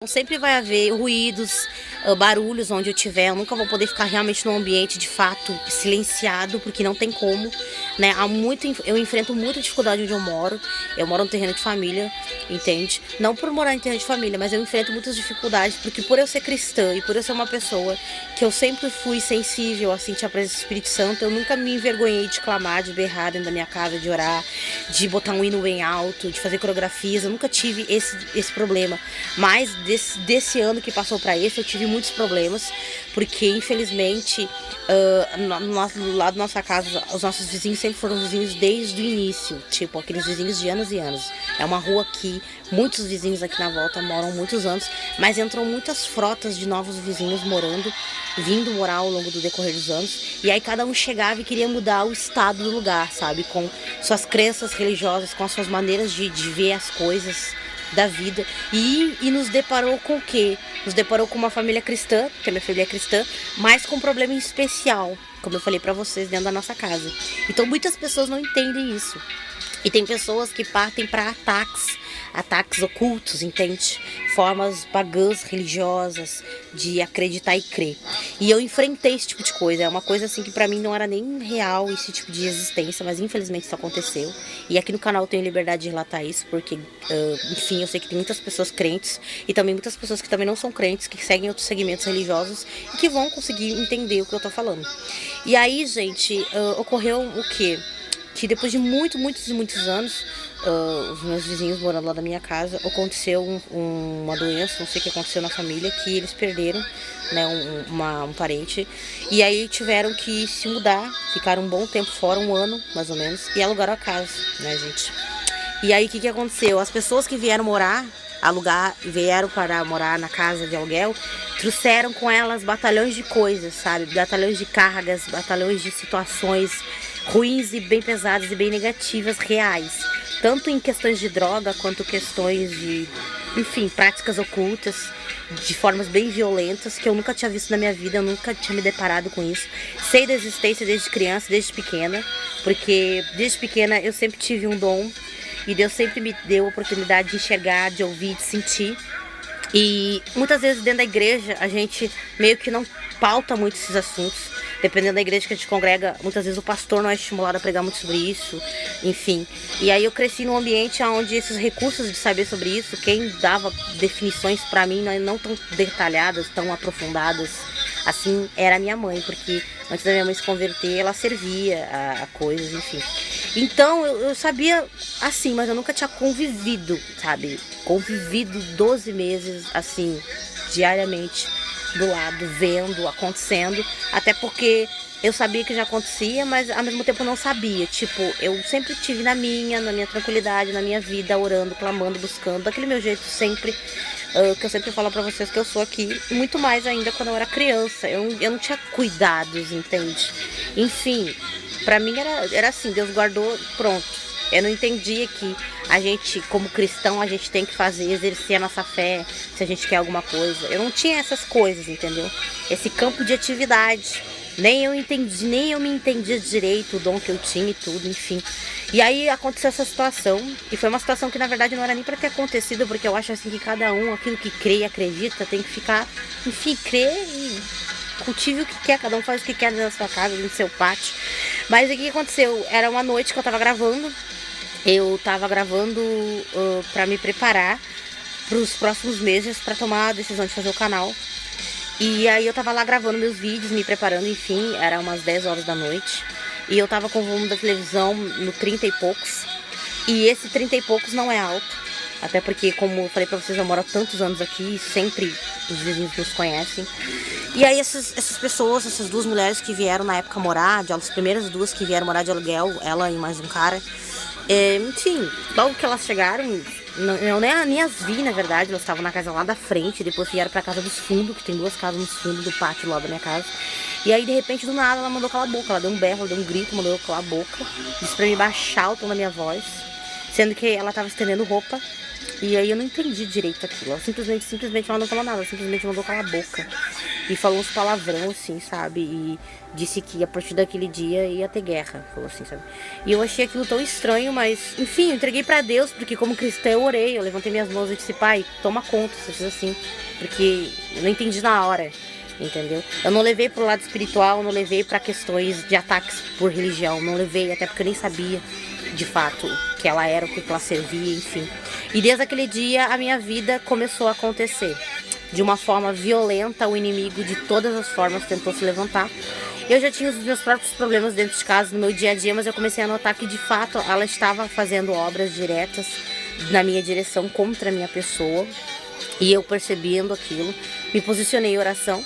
Sempre vai haver ruídos, barulhos onde eu estiver. Eu nunca vou poder ficar realmente num ambiente de fato silenciado, porque não tem como, né? Eu enfrento muita dificuldade onde eu moro. Eu moro no terreno de família, entende? Não por morar em terreno de família, mas eu enfrento muitas dificuldades, porque por eu ser cristã e por eu ser uma pessoa que eu sempre fui sensível a sentir a presença do Espírito Santo, eu nunca me envergonhei de clamar, de berrar dentro da minha casa, de orar, de botar um hino bem alto, de fazer coreografias. Eu nunca tive esse problema. Mas desse ano que passou para esse, eu tive muitos problemas, porque infelizmente no lado da nossa casa, os nossos vizinhos sempre foram vizinhos desde o início, tipo aqueles vizinhos de anos e anos. É uma rua que muitos vizinhos aqui na volta moram muitos anos, mas entram muitas frotas de novos vizinhos vindo morar ao longo do decorrer dos anos, e aí cada um chegava e queria mudar o estado do lugar, sabe, com suas crenças religiosas, com as suas maneiras de ver as coisas da vida, e nos deparou com o quê? Nos deparou com uma família cristã, que a minha família é cristã, mas com um problema em especial, como eu falei pra vocês, dentro da nossa casa. Então muitas pessoas não entendem isso. E tem pessoas que partem para ataques ocultos, entende? Formas pagãs, religiosas, de acreditar e crer. E eu enfrentei esse tipo de coisa. É uma coisa assim que pra mim não era nem real esse tipo de existência, mas infelizmente isso aconteceu. E aqui no canal eu tenho liberdade de relatar isso, porque, enfim, eu sei que tem muitas pessoas crentes e também muitas pessoas que também não são crentes, que seguem outros segmentos religiosos e que vão conseguir entender o que eu tô falando. E aí, gente, ocorreu o quê? Que depois de muitos anos, os meus vizinhos morando lá da minha casa, aconteceu uma doença, não sei o que aconteceu na família, que eles perderam, né, um parente, e aí tiveram que se mudar, ficaram um bom tempo fora, um ano mais ou menos, e alugaram a casa, né, gente. E aí o que aconteceu? As pessoas que vieram para morar na casa de aluguel, trouxeram com elas batalhões de coisas, sabe? Batalhões de cargas, batalhões de situações ruins e bem pesadas e bem negativas, reais. Tanto em questões de droga, quanto questões de, enfim, práticas ocultas, de formas bem violentas, que eu nunca tinha visto na minha vida, eu nunca tinha me deparado com isso. Sei da existência desde criança, desde pequena, porque desde pequena eu sempre tive um dom, e Deus sempre me deu a oportunidade de enxergar, de ouvir, de sentir. E muitas vezes dentro da igreja a gente meio que não pauta muito esses assuntos. Dependendo da igreja que a gente congrega, muitas vezes o pastor não é estimulado a pregar muito sobre isso, enfim. E aí eu cresci num ambiente onde esses recursos de saber sobre isso, quem dava definições pra mim não tão detalhadas, tão aprofundadas, assim, era a minha mãe, porque antes da minha mãe se converter, ela servia a coisas, enfim. Então eu sabia assim, mas eu nunca tinha convivido, sabe? Convivido 12 meses, assim, diariamente, do lado, vendo, acontecendo. Até porque eu sabia que já acontecia, mas ao mesmo tempo eu não sabia. Tipo, eu sempre tive na minha tranquilidade, na minha vida, orando, clamando, buscando, daquele meu jeito sempre. Que eu sempre falo pra vocês que eu sou aqui, muito mais ainda quando eu era criança. Eu não tinha cuidados, entende? Enfim, pra mim era assim, Deus guardou, pronto. Eu não entendia que a gente, como cristão, a gente tem que exercer a nossa fé, se a gente quer alguma coisa. Eu não tinha essas coisas, entendeu? Esse campo de atividade. Nem eu me entendia direito o dom que eu tinha e tudo, enfim. E aí aconteceu essa situação, e foi uma situação que na verdade não era nem pra ter acontecido, porque eu acho assim que cada um, aquilo que crê e acredita, tem que ficar, enfim, crer e cultive o que quer, cada um faz o que quer dentro da sua casa, no seu pátio. Mas o que aconteceu? Era uma noite que eu tava gravando pra me preparar pros próximos meses, pra tomar a decisão de fazer o canal. E aí eu tava lá gravando meus vídeos, me preparando, enfim, era umas 10 horas da noite. E eu tava com o volume da televisão no 30 e poucos. E esse 30 e poucos não é alto. Até porque, como eu falei pra vocês, eu moro há tantos anos aqui e sempre os vizinhos nos conhecem. E aí essas pessoas, essas duas mulheres que vieram na época morar, as primeiras duas que vieram morar de aluguel, ela e mais um cara, enfim, logo que elas chegaram, eu nem as vi, na verdade, elas estavam na casa lá da frente, depois vieram pra casa dos fundos, que tem duas casas nos fundos do pátio lá da minha casa. E aí, de repente, do nada, ela mandou calar a boca, ela deu um berro, ela deu um grito, mandou eu calar a boca, disse pra mim baixar o tom da minha voz, sendo que ela tava estendendo roupa, E aí eu não entendi direito aquilo. Ela simplesmente ela não falou nada, ela simplesmente mandou calar a boca. E falou uns palavrão, assim, sabe? E disse que a partir daquele dia ia ter guerra, falou assim, sabe? E eu achei aquilo tão estranho, mas, enfim, eu entreguei pra Deus, porque como cristã eu orei, eu levantei minhas mãos e disse, pai, toma conta, se fiz assim. Porque eu não entendi na hora, entendeu? Eu não levei pro lado espiritual, não levei pra questões de ataques por religião, não levei, até porque eu nem sabia de fato que ela era, o que ela servia, enfim. E desde aquele dia a minha vida começou a acontecer. De uma forma violenta, o inimigo de todas as formas tentou se levantar. Eu já tinha os meus próprios problemas dentro de casa, no meu dia a dia, mas eu comecei a notar que de fato ela estava fazendo obras diretas na minha direção contra a minha pessoa. E eu percebendo aquilo, me posicionei em oração.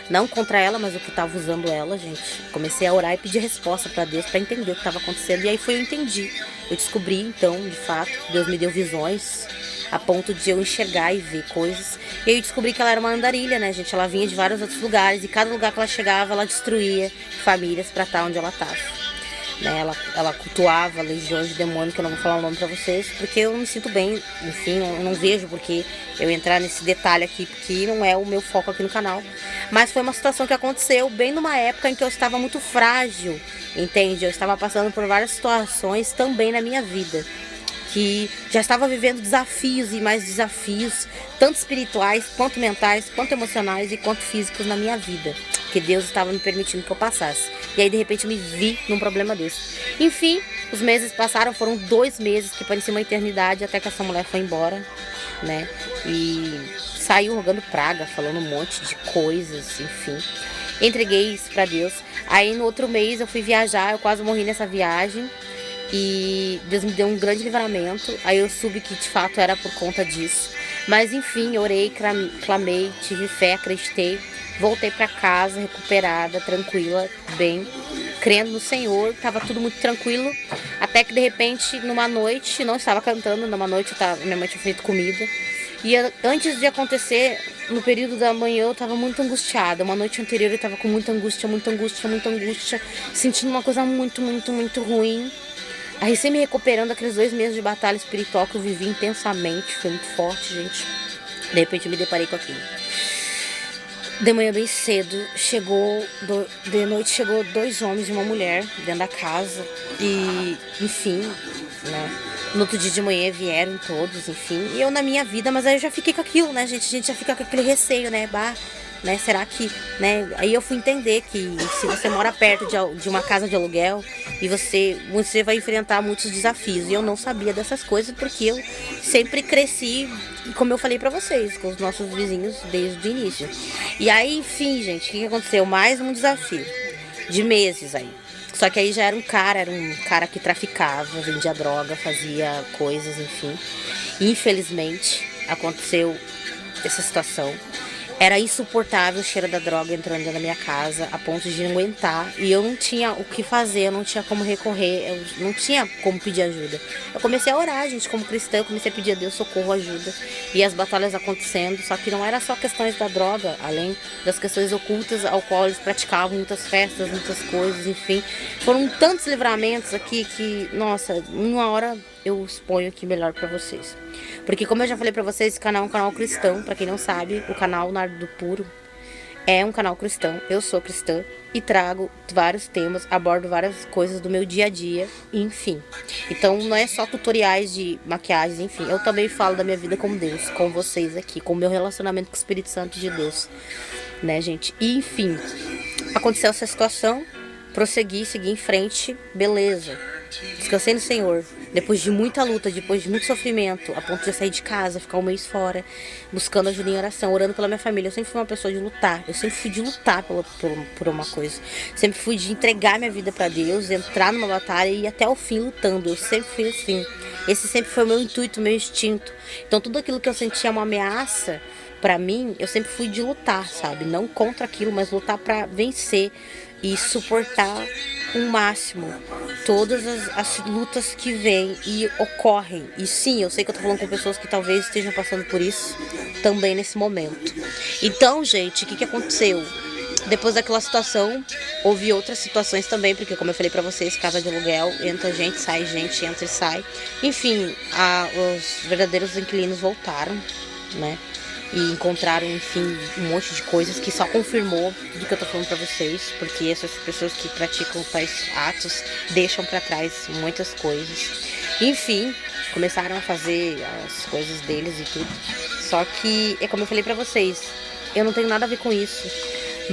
Não contra ela, mas o que estava usando ela, gente. Comecei a orar e pedir resposta para Deus para entender o que estava acontecendo. E aí foi eu entendi. Eu descobri, então, de fato, Deus me deu visões a ponto de eu enxergar e ver coisas. E aí eu descobri que ela era uma andarilha, né, gente? Ela vinha de vários outros lugares e cada lugar que ela chegava, ela destruía famílias para estar onde ela estava. Né, ela cultuava legiões de demônio, que eu não vou falar o nome pra vocês, porque eu não me sinto bem, enfim, eu não vejo porque eu entrar nesse detalhe aqui, porque não é o meu foco aqui no canal. Mas foi uma situação que aconteceu bem numa época em que eu estava muito frágil, entende? Eu estava passando por várias situações também na minha vida, que já estava vivendo desafios e mais desafios, tanto espirituais, quanto mentais, quanto emocionais e quanto físicos na minha vida, que Deus estava me permitindo que eu passasse. E aí de repente eu me vi num problema desse. Enfim, os meses passaram, foram 2 meses que parecia uma eternidade, até que essa mulher foi embora, né? E saiu rogando praga, falando um monte de coisas, enfim. Entreguei isso pra Deus. Aí no outro mês eu fui viajar, eu quase morri nessa viagem. E Deus me deu um grande livramento. Aí eu soube que de fato era por conta disso. Mas enfim, orei, clamei, tive fé, acreditei. Voltei pra casa recuperada, tranquila, bem, crendo no Senhor. Tava tudo muito tranquilo. Até que de repente, numa noite, não estava cantando, numa noite minha mãe tinha feito comida. E antes de acontecer, no período da manhã eu tava muito angustiada. Uma noite anterior eu tava com muita angústia, sentindo uma coisa muito, muito, muito ruim. Aí recém me recuperando daqueles 2 meses de batalha espiritual que eu vivi intensamente, foi muito forte, gente. De repente eu me deparei com aquilo. De manhã bem cedo, de noite chegou 2 homens e uma mulher dentro da casa. E, enfim, né? No outro dia de manhã vieram todos, enfim. E eu na minha vida, mas aí eu já fiquei com aquilo, né, gente? A gente já fica com aquele receio, né? Né? Será que, né? Aí eu fui entender que se você mora perto de uma casa de aluguel e você vai enfrentar muitos desafios. E eu não sabia dessas coisas porque eu sempre cresci, como eu falei pra vocês, com os nossos vizinhos desde o início. E aí, enfim, gente, o que aconteceu? Mais um desafio de meses aí. Só que aí já era um cara que traficava, vendia droga, fazia coisas, enfim. Infelizmente, aconteceu essa situação. Era insuportável o cheiro da droga entrando dentro da minha casa, a ponto de não aguentar. E eu não tinha o que fazer, eu não tinha como recorrer, eu não tinha como pedir ajuda. Eu comecei a orar, gente, como cristã, eu comecei a pedir a Deus socorro, ajuda. E as batalhas acontecendo, só que não era só questões da droga, além das questões ocultas ao qual eles praticavam, muitas festas, muitas coisas, enfim. Foram tantos livramentos aqui que, nossa, uma hora eu exponho aqui melhor pra vocês. Porque como eu já falei pra vocês, esse canal é um canal cristão. Pra quem não sabe, o canal Nardo Puro é um canal cristão. Eu sou cristã e trago vários temas, abordo várias coisas do meu dia a dia, enfim. Então não é só tutoriais de maquiagem, enfim. Eu também falo da minha vida com Deus, com vocês aqui, com o meu relacionamento com o Espírito Santo de Deus, né, gente? E enfim, aconteceu essa situação, prossegui, segui em frente, beleza. Descansei no Senhor. Depois de muita luta, depois de muito sofrimento, a ponto de eu sair de casa, ficar 1 mês fora, buscando ajuda em oração, orando pela minha família. Eu sempre fui uma pessoa de lutar. Eu sempre fui de lutar por uma coisa. Sempre fui de entregar minha vida pra Deus, entrar numa batalha e ir até o fim lutando. Eu sempre fui assim. Esse sempre foi o meu intuito, o meu instinto. Então tudo aquilo que eu sentia uma ameaça pra mim, eu sempre fui de lutar, sabe? Não contra aquilo, mas lutar pra vencer e suportar o máximo todas as lutas que vêm e ocorrem. E sim, eu sei que eu tô falando com pessoas que talvez estejam passando por isso também nesse momento. Então, gente, o que aconteceu? Depois daquela situação, houve outras situações também, porque como eu falei pra vocês, casa de aluguel, entra gente, entra e sai. Enfim, os verdadeiros inquilinos voltaram, né? E encontraram, enfim, um monte de coisas que só confirmou do que eu tô falando pra vocês, porque essas pessoas que praticam tais atos deixam pra trás muitas coisas. Enfim, começaram a fazer as coisas deles e tudo. Só que, é como eu falei pra vocês, eu não tenho nada a ver com isso.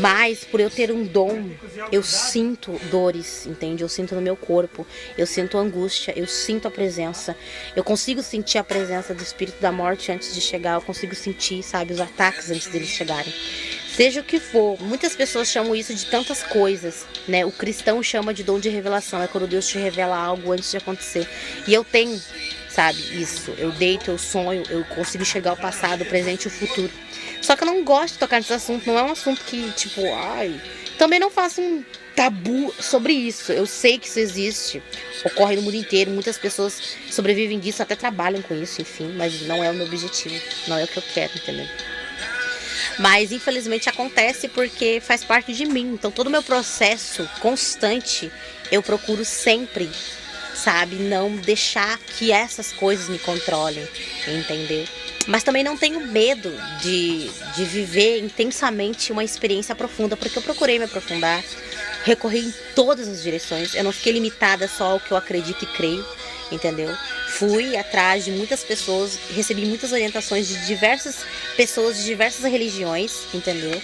Mas por eu ter um dom, eu sinto dores, entende? Eu sinto no meu corpo, eu sinto angústia, eu sinto a presença. Eu consigo sentir a presença do espírito da morte antes de chegar, eu consigo sentir, sabe, os ataques antes deles chegarem. Seja o que for, muitas pessoas chamam isso de tantas coisas, né? O cristão chama de dom de revelação, é quando Deus te revela algo antes de acontecer. E eu tenho, sabe, isso. Eu deito, eu sonho, eu consigo enxergar o passado, o presente e o futuro. Só que eu não gosto de tocar nesse assunto, não é um assunto que, tipo, ai... Também não faço um tabu sobre isso. Eu sei que isso existe, ocorre no mundo inteiro, muitas pessoas sobrevivem disso, até trabalham com isso, enfim, mas não é o meu objetivo, não é o que eu quero, entendeu? Mas infelizmente acontece porque faz parte de mim. Então todo o meu processo constante, eu procuro sempre, sabe, não deixar que essas coisas me controlem, entendeu? Mas também não tenho medo de viver intensamente uma experiência profunda, porque eu procurei me aprofundar, recorri em todas as direções, eu não fiquei limitada só ao que eu acredito e creio, entendeu? Fui atrás de muitas pessoas, recebi muitas orientações de diversas pessoas de diversas religiões, entendeu?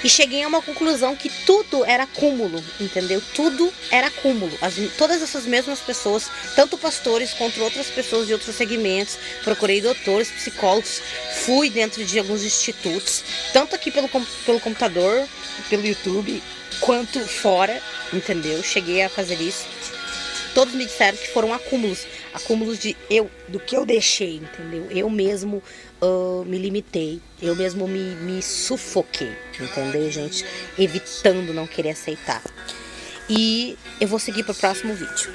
E cheguei a uma conclusão que tudo era cúmulo, entendeu? Tudo era cúmulo. Todas essas mesmas pessoas, tanto pastores quanto outras pessoas de outros segmentos, procurei doutores, psicólogos, fui dentro de alguns institutos, tanto aqui pelo computador, pelo YouTube, quanto fora, entendeu? Cheguei a fazer isso. Todos me disseram que foram acúmulos do que eu deixei, entendeu? Eu mesmo me limitei, eu mesmo me sufoquei, entendeu, gente? Evitando não querer aceitar. E eu vou seguir pro próximo vídeo.